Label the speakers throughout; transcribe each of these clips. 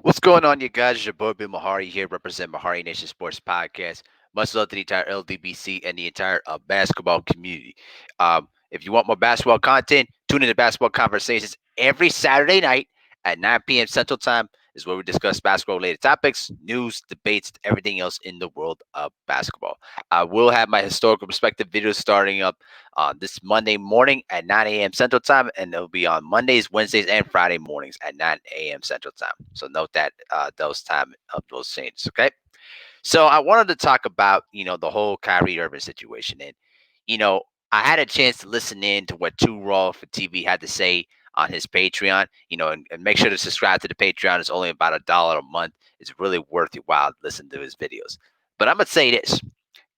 Speaker 1: What's going on, you guys? It's your boy Bill Mahari here, represent Mahari Nation Sports Podcast. Much love to the entire LDBC and the entire basketball community. If you want more basketball content, tune in to Basketball Conversations every Saturday night at 9 p.m. Central Time. Is where we discuss basketball-related topics, news, debates, everything else in the world of basketball. I will have my historical perspective videos starting up this Monday morning at 9 a.m. Central Time, and it'll be on Mondays, Wednesdays, and Friday mornings at 9 a.m. Central Time. So note that those time of those changes. Okay. So I wanted to talk about the whole Kyrie Irving situation, and you know I had a chance to listen in to what Two Raw for TV had to say on his Patreon. And make sure to subscribe to the Patreon. It's only about $1 a month. It's really worth your while to listen to his videos. But I'm gonna say this: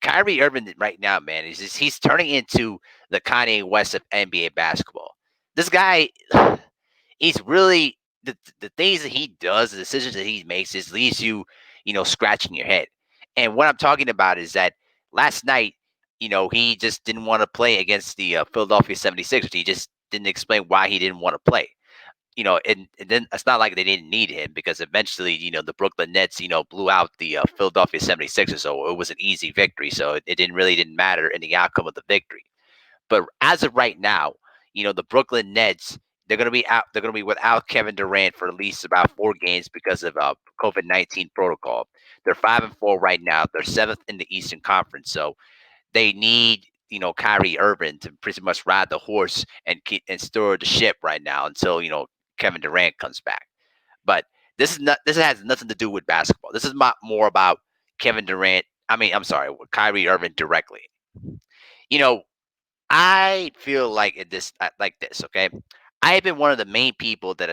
Speaker 1: Kyrie Irving right now, man, he's turning into the Kanye West of NBA basketball. This guy, he's really the things that he does, the decisions that he makes, just leaves you, scratching your head. And what I'm talking about is that last night, he just didn't want to play against the Philadelphia 76ers. He just didn't explain why he didn't want to play. And then it's not like they didn't need him because eventually, the Brooklyn Nets, blew out the Philadelphia 76ers. So it was an easy victory. So it didn't matter in the outcome of the victory. But as of right now, the Brooklyn Nets, they're going to be out. They're going to be without Kevin Durant for at least about 4 games because of COVID-19 protocol. They're 5-4 right now. They're seventh in the Eastern Conference. So they need Kyrie Irving to pretty much ride the horse and steer the ship right now until Kevin Durant comes back. But this has nothing to do with basketball. This is more about Kevin Durant. I mean, I'm sorry, Kyrie Irving directly. You know, I feel like like this. Okay, I have been one of the main people that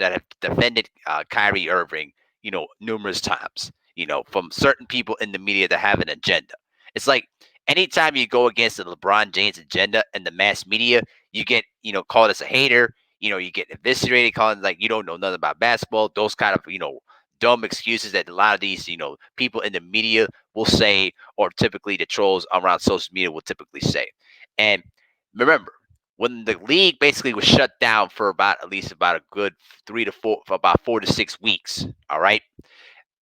Speaker 1: have defended Kyrie Irving. Numerous times. From certain people in the media that have an agenda. It's like anytime you go against the LeBron James agenda and the mass media, you get called as a hater. You get eviscerated, calling like you don't know nothing about basketball. Those kind of dumb excuses that a lot of these people in the media will say, or typically the trolls around social media will typically say. And remember, when the league basically was shut down for about at least about a good 3 to 4, for about 4 to 6 weeks. All right.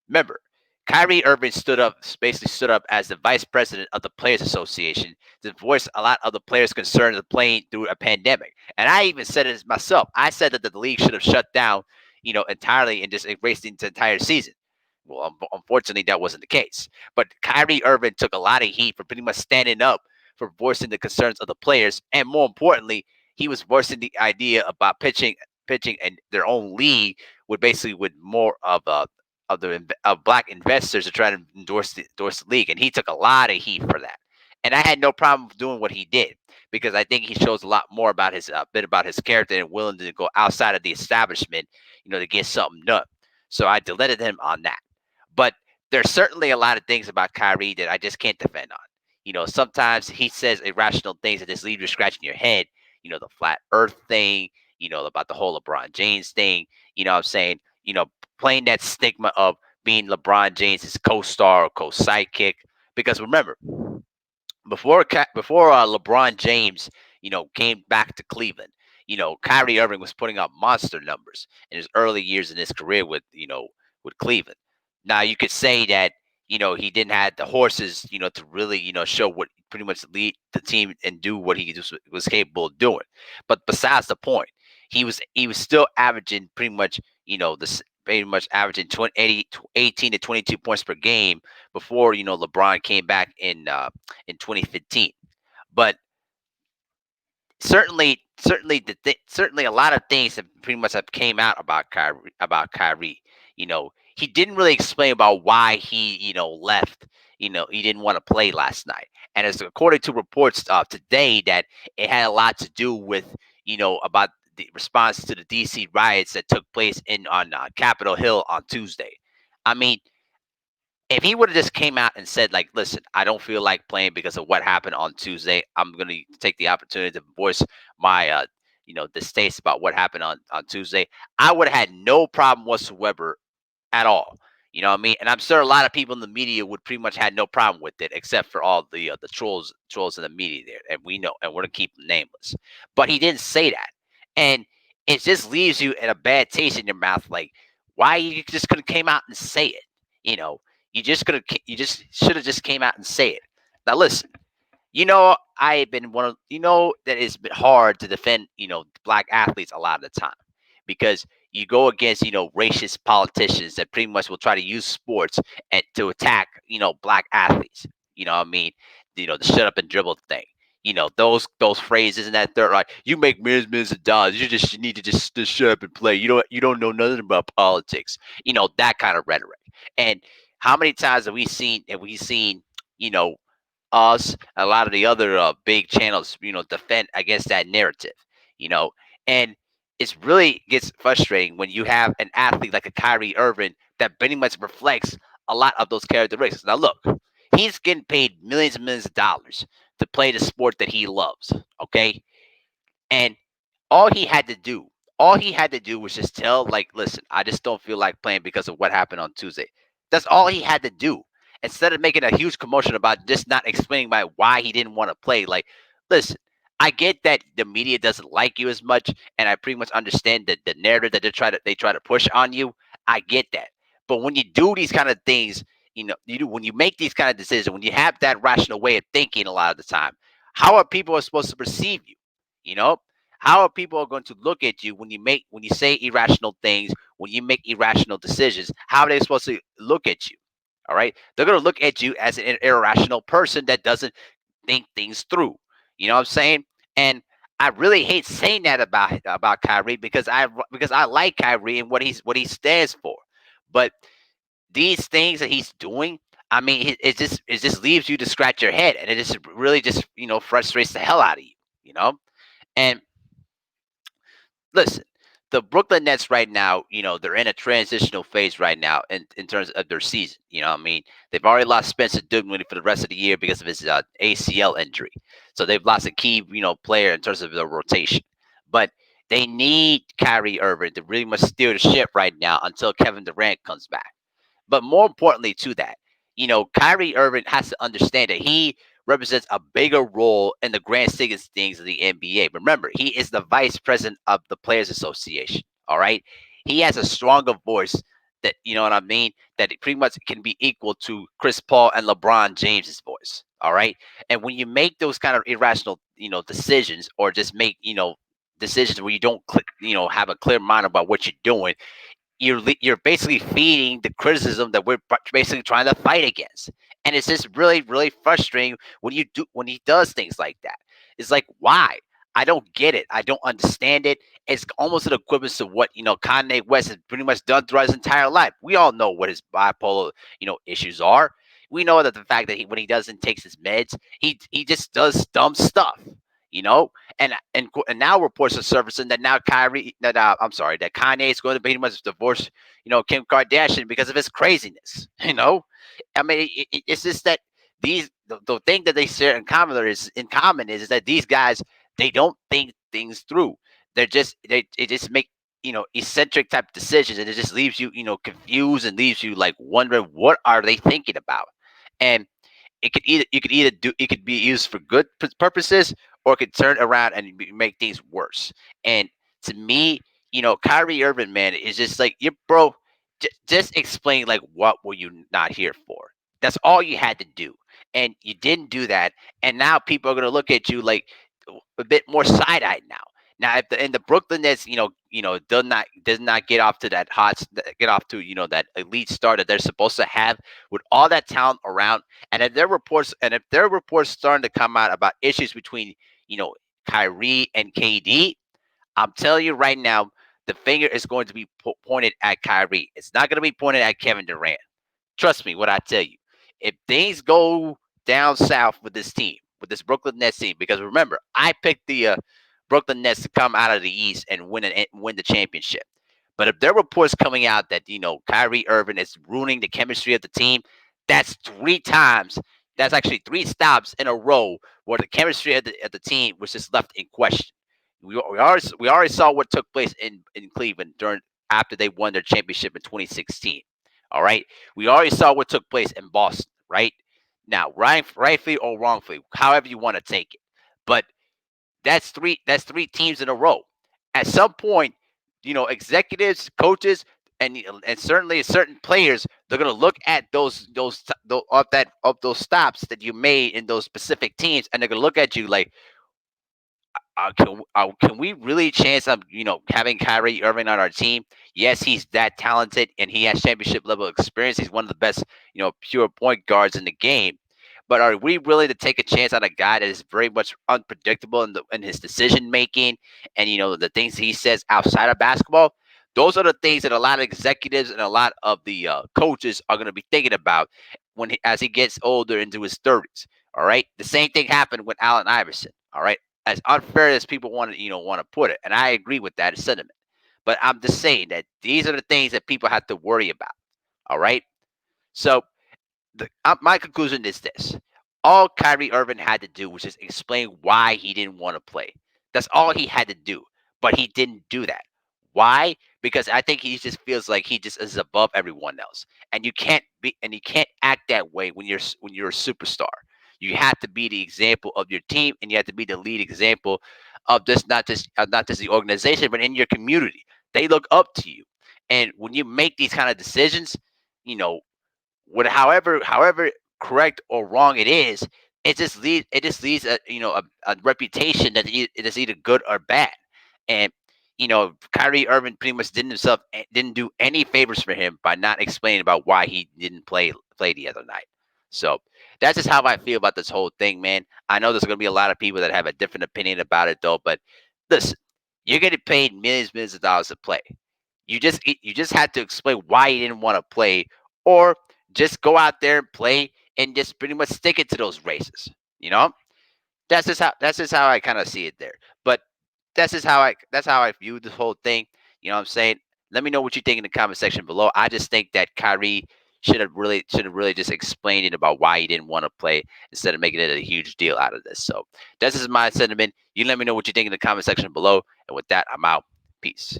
Speaker 1: Remember, Kyrie Irving basically stood up as the vice president of the Players Association to voice a lot of the players' concerns of playing through a pandemic. And I even said it myself. I said that the league should have shut down, entirely and just erased the entire season. Well, unfortunately, that wasn't the case. But Kyrie Irving took a lot of heat for pretty much standing up for voicing the concerns of the players, and more importantly, he was voicing the idea about pitching and their own league would basically with more of black investors to try to endorse the league, and he took a lot of heat for that. And I had no problem doing what he did because I think he shows a lot more about his bit about his character and willing to go outside of the establishment, to get something done. So I deleted him on that. But there's certainly a lot of things about Kyrie that I just can't defend on. Sometimes he says irrational things that just leave you scratching your head. The flat Earth thing. About the whole LeBron James thing. What I'm saying. Playing that stigma of being LeBron James' co-star or co-sidekick. Because remember, before LeBron James, came back to Cleveland, Kyrie Irving was putting up monster numbers in his early years in his career with Cleveland. Now you could say that he didn't have the horses, to really show what pretty much lead the team and do what he was capable of doing. But besides the point, he was still averaging pretty much this pretty much averaging 18 to 22 points per game before LeBron came back in 2015. But certainly a lot of things have pretty much have came out about Kyrie. He didn't really explain about why he left. He didn't want to play last night, and as according to reports today that it had a lot to do with about the response to the DC riots that took place in on Capitol Hill on Tuesday. I mean, if he would have just came out and said like, listen, I don't feel like playing because of what happened on Tuesday, I'm going to take the opportunity to voice my distaste about what happened on Tuesday, I would have had no problem whatsoever at all. You know what I mean? And I'm sure a lot of people in the media would pretty much had no problem with it, except for all the trolls in the media there, and we know, and we're gonna keep them nameless. But he didn't say that, and it just leaves you in a bad taste in your mouth. Like, Why you just could have came out and say it? You know, you just should have just came out and say it. Now listen, I've been one of that it's been hard to defend, black athletes a lot of the time because you go against, racist politicians that pretty much will try to use sports and to attack, black athletes. You know what I mean? The shut up and dribble thing. Those phrases and that they're like, you make millions of dollars. You need to just shut up and play. You don't know nothing about politics. That kind of rhetoric. And how many times have we seen, you know, us, a lot of the other big channels, defend against that narrative, you know, and it's really gets frustrating when you have an athlete like a Kyrie Irving that pretty much reflects a lot of those characteristics. Now, look, he's getting paid millions and millions of dollars to play the sport that he loves, okay? And all he had to do, all he had to do was just tell, like, listen, I just don't feel like playing because of what happened on Tuesday. That's all he had to do. Instead of making a huge commotion about just not explaining why he didn't want to play, like, listen, I get that the media doesn't like you as much, and I pretty much understand that the narrative that they try to push on you. I get that. But when you do these kind of things, when you make these kind of decisions, when you have that rational way of thinking a lot of the time, how are people supposed to perceive you? You know, how are people going to look at you when you say irrational things, when you make irrational decisions? How are they supposed to look at you? All right, they're going to look at you as an irrational person that doesn't think things through. You know what I'm saying? And I really hate saying that about Kyrie because I like Kyrie and what he stands for. But these things that he's doing, I mean, it just leaves you to scratch your head, and it just really just frustrates the hell out of you. You know, and listen, the Brooklyn Nets right now, they're in a transitional phase right now in terms of their season. You know what I mean? They've already lost Spencer Dinwiddie for the rest of the year because of his ACL injury. So they've lost a key, player in terms of their rotation. But they need Kyrie Irving to really much steer the ship right now until Kevin Durant comes back. But more importantly to that, Kyrie Irving has to understand that he represents a bigger role in the grand scheme of things of the NBA. Remember, he is the vice president of the Players Association. All right. He has a stronger voice that, you know what I mean, that it pretty much can be equal to Chris Paul and LeBron James's voice. All right. And when you make those kind of irrational, decisions or just make, decisions where you don't click, have a clear mind about what you're doing, you're basically feeding the criticism that we're basically trying to fight against. And it's just really really frustrating when he does things like that. It's like, why? I don't get it. I don't understand it. It's almost an equivalent to what Kanye West has pretty much done throughout his entire life. We all know what his bipolar issues are. We know that the fact that when he doesn't take his meds, he just does dumb stuff. You know, and now reports are surfacing that now that Kanye is going to pretty much divorce Kim Kardashian because of his craziness. I mean it's just that the thing that they share in common is that these guys, they don't think things through. They just make eccentric type decisions, and it just leaves you confused and leaves you like wondering what are they thinking about. And it could be used for good purposes, or it could turn around and make things worse. And to me, Kyrie Irving, man, is just like, you bro, just explain, like, what were you not here for? That's all you had to do, and you didn't do that. And now people are gonna look at you like a bit more side eyed now. Now, if the Brooklyn Nets, does not get off to that elite start that they're supposed to have with all that talent around, and if there are reports starting to come out about issues between Kyrie and KD, I'm telling you right now, the finger is going to be pointed at Kyrie. It's not going to be pointed at Kevin Durant. Trust me, what I tell you. If things go down south with this team, with this Brooklyn Nets team, because remember, I picked the Brooklyn Nets to come out of the East and win the championship. But if there are reports coming out that Kyrie Irving is ruining the chemistry of the team, that's three times. That's actually three stops in a row where the chemistry of the team was just left in question. We already saw what took place in Cleveland during after they won their championship in 2016. All right, we already saw what took place in Boston. Right now, rightfully or wrongfully, however you want to take it, but that's three teams in a row. At some point, executives, coaches, and certainly certain players, they're gonna look at those of those stops that you made in those specific teams, and they're gonna look at you like, can we really chance of having Kyrie Irving on our team? Yes, he's that talented and he has championship level experience. He's one of the best pure point guards in the game. But are we really to take a chance on a guy that is very much unpredictable in his decision making and the things he says outside of basketball? Those are the things that a lot of executives and a lot of the coaches are going to be thinking about as he gets older into his 30s. All right, the same thing happened with Allen Iverson. All right, as unfair as people want to put it, and I agree with that sentiment. But I'm just saying that these are the things that people have to worry about. All right, so my conclusion is this: all Kyrie Irving had to do was just explain why he didn't want to play. That's all he had to do, but he didn't do that. Why? Because I think he just feels like he just is above everyone else, and you can't act that way when you're a superstar. You have to be the example of your team, and you have to be the lead example of this not just the organization, but in your community. They look up to you, and when you make these kind of decisions, you know however correct or wrong it is, it just leaves a reputation that it is either good or bad. And Kyrie Irving pretty much didn't do any favors for him by not explaining about why he didn't play the other night. So that's just how I feel about this whole thing, man. I know there's gonna be a lot of people that have a different opinion about it though, but listen, you're getting paid millions of dollars to play. You just had to explain why you didn't want to play, or just go out there and play and just pretty much stick it to those races. You know, that's just how I kind of see it there. But that's how I view this whole thing. You know what I'm saying? Let me know what you think in the comment section below. I just think that Kyrie should have really just explained it about why he didn't want to play instead of making it a huge deal out of this. So this is my sentiment. You let me know what you think in the comment section below. And with that, I'm out. Peace.